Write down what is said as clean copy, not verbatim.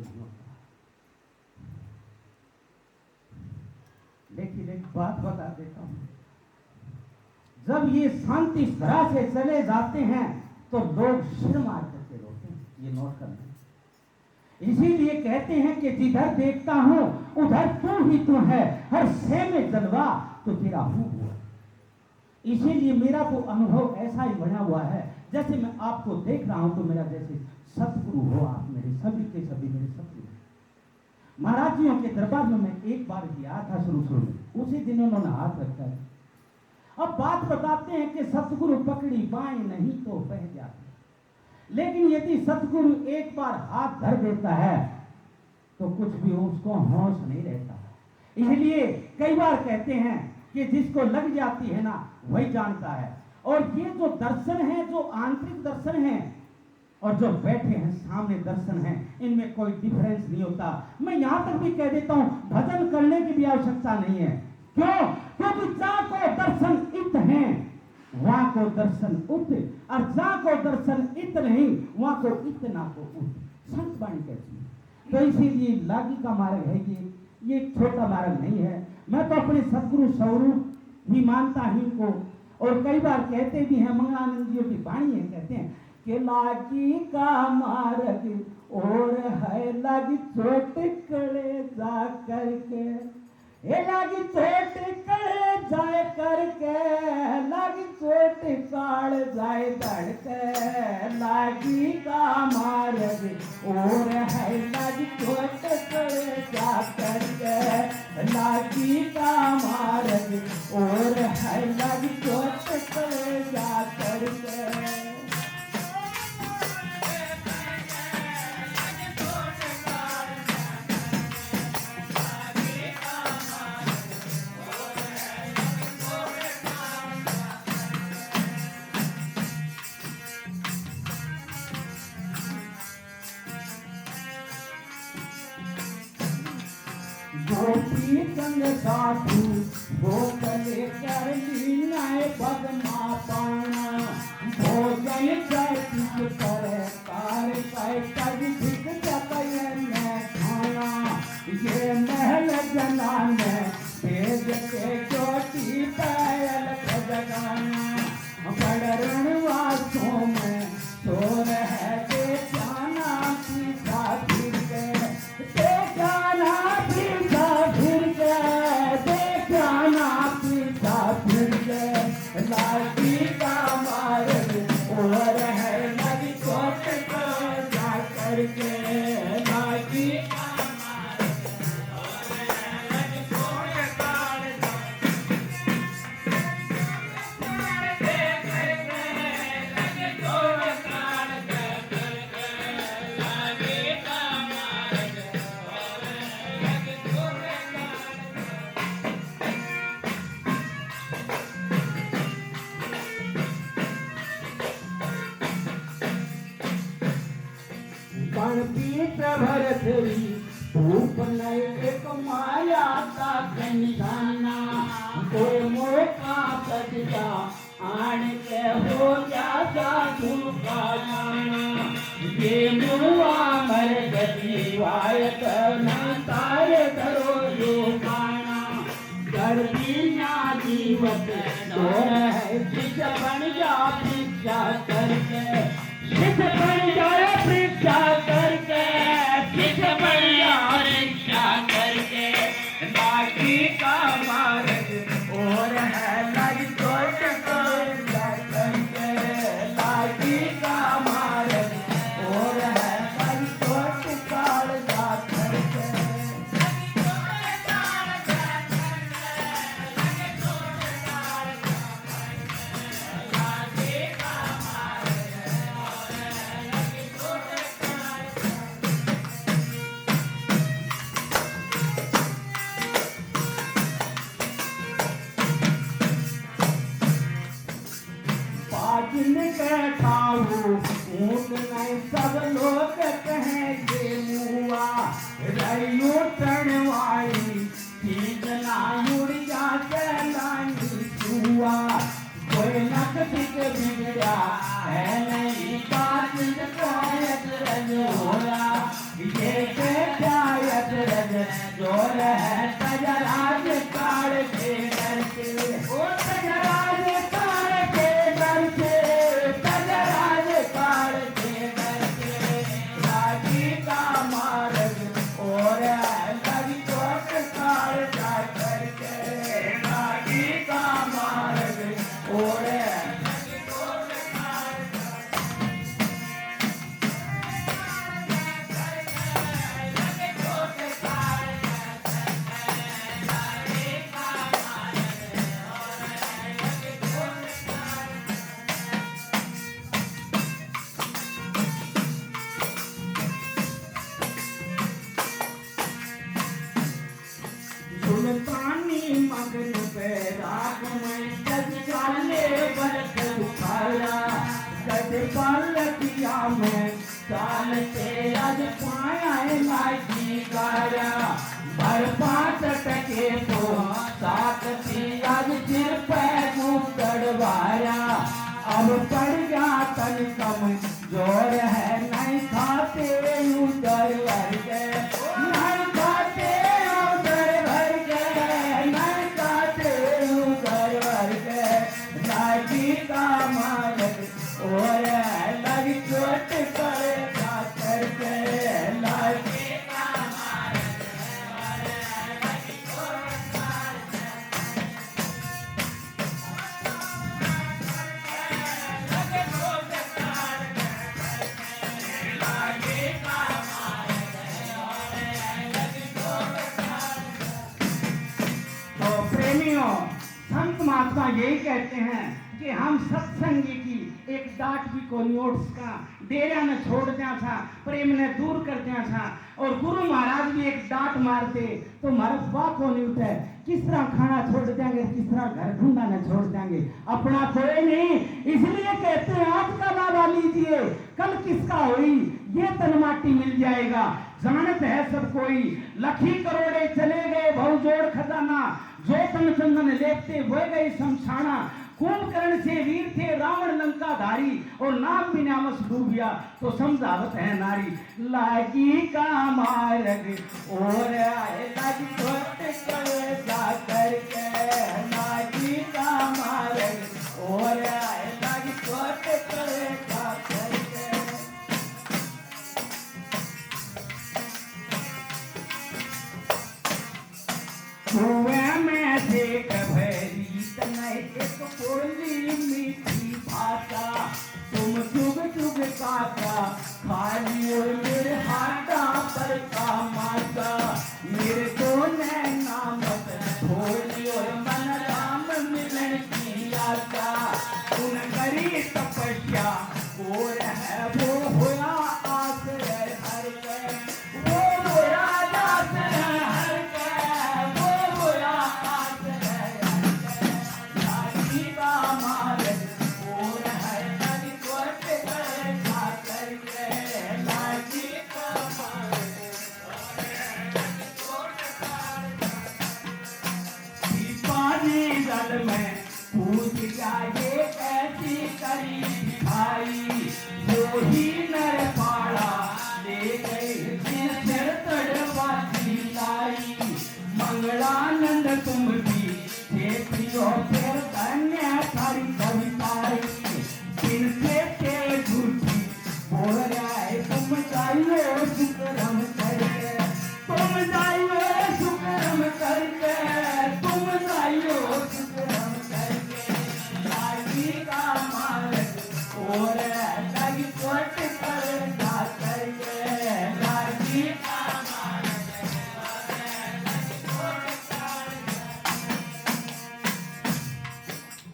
नहीं होता। लेकिन एक बात बता देता हूं, जब ये शांति इस तरह से चले जाते हैं तो लोग सिर मार करके रोते हैं। ये नोट करना। इसीलिए कहते हैं कि जिधर देखता हूं उधर तू ही तू है, हर से में जलवा तो तेरा हूं हुआ। इसीलिए मेरा तो अनुभव ऐसा ही बना हुआ है, जैसे मैं आपको देख रहा हूं तो मेरा जैसे सतगुरु हो आप, मेरे सभी के सभी मेरे सतगुरु। महाराजियों के दरबार में मैं एक बार गया था शुरू में, उसी दिन उन्होंने हाथ रखा है। अब बात बताते हैं कि सतगुरु पकड़ी बाएं नहीं तो बह जाती, लेकिन यदि सतगुरु एक बार हाथ धर देता है तो कुछ भी उसको होश नहीं रहता। इसलिए कई बार कहते हैं कि जिसको लग जाती है ना वही जानता है। और ये जो दर्शन है, जो आंतरिक दर्शन है और जो बैठे हैं सामने दर्शन है, इनमें कोई डिफरेंस नहीं होता। मैं यहां तक भी कह देता हूं भजन करने की भी आवश्यकता नहीं है। क्यों? क्योंकि जहां को दर्शन इत है वहां को दर्शन उत, और जहां को दर्शन इत नहीं वहां को इतना को उत। संत वाणी कहती है। तो इसीलिए लागी का मार्ग है ये छोटा मार्ग नहीं है। मैं तो अपने सदगुरु स्वरूप ही मानता ही इनको। और कई बार कहते भी हैं, मंगलानंदियों की वाणी है, कहते हैं कि लागी का मार्ग और है लागी चोट कड़े जा करके, ये लागी चोट कड़े जाए करके, लागी चोट काड़ जाए धड़के, लागी का मार्ग और है लागी चोट कड़े जा करके, लागी का मार्ग और है लागी चोट कड़े जा करके। संग साधु भोजन कर लीनाए बदमा पाना, भोजन कर कार कर भिक जतन खाना, ये महल जना में भेज के चोटी पैल भजगाना, बड़ रणवासों में शोर है बेचाना पीछा फिर के, बेचाना पीछा फिर के, बेचाना पीछा फिर के, लागी का मार्ग और है लगी चोट को जा करके, लागी का मार्ग और है लगी चोट काट पीठ भरथरी धूप नहीं एक माया का निशाना, कोई मौका सजदा आन के हो जाता झुका जाना, ये मुआ मर गति वायत न तारे धरो जो पाना, गर्दी ना जीवत तोर है जिस बन जा पीछा करके, जिस बन जाए परीक्षा करके, जिस बन जाए परीक्षा करके, लागी का मार्ग और है लगी चोट को जा करके, लागी का मार्ग और है लगी चोट काल जा करके। बैठा हूँ ऊँट नहीं सब लोग कहेंगे मुआ, रैयो टणवाई ठीक ना मुड़ जा चलानी छुआ, कोई नकसिक बिगड़ा है नहीं बात कायद रज होला, ये राग में जग चाले बरख उखाड़ा गज पालकिया में चालते आज पाया लागी गाया भर 5 टके तो सात थी आज सिर पे गड़वाया अब पड़ गया तन कम जोर है नहीं खाते उधर भर के नहीं खाते उधर भर के नहीं खाते उधर भर के लागी का मारक और लग चोट करे करके लागी का मारक और लग चोट तो प्रेमियों संत महात्मा यही कहते हैं कि हम सत्संगी की एक डांट भी को नोट्स का डेरा ने छोड़ दिया था प्रेम ने दूर कर दिया था और गुरु महाराज भी एक डांट मारते तो हमारा बात को नहीं उठे किस तरह खाना छोड़ देंगे किस तरह घर ढूंढा न छोड़ देंगे अपना कोई नहीं इसलिए कहते हैं आज का लावा लीजिए कल किसका हुई ये तन माटी मिल जाएगा जानत है सब कोई लखी करोड़े चले गए बहु जोड़ खजाना जो तन चंदन लेपते वो गए शमशाना कुंभकर्ण से वीर थे रावण लंका धारी और नाम भी नामस डूबिया तो समझावत है नारी लागी का मार्ग और आए लागी छोट करे जा करके लागी का मार्ग और आए लागी छोट करे जा करके कुएं में देख भैरी तनय एक बोली मीठी भाषा तुम चुग चुग काका खाली और मेरे हाथा पर का माता मेरे को नैना मत भोली और मन राम मिलन की आशा तुम करी तपस्या और है वो होया आश्रय हर के वो होया आश्रय हर के वो होया आश्रय हर के लागी का मार्ग और है लगी कोट करे जा करके लागी का मार्ग और है लगी कोट करे पानी जल में पूछ जाए ऐसी करी भाई जो ही नर पाड़ा ले गए सिर तड़वाती लाई मंगलानंद तुम भी थे प्रियो फिर कन्या थारी कविताई दिन से झूठी बोल रहा है तुम जाइयो शुक्रम करके तुम जाइयो शुक्रम करके तुम जाइयो शुक्रम करके लागी का मार्ग और लगी कोट कर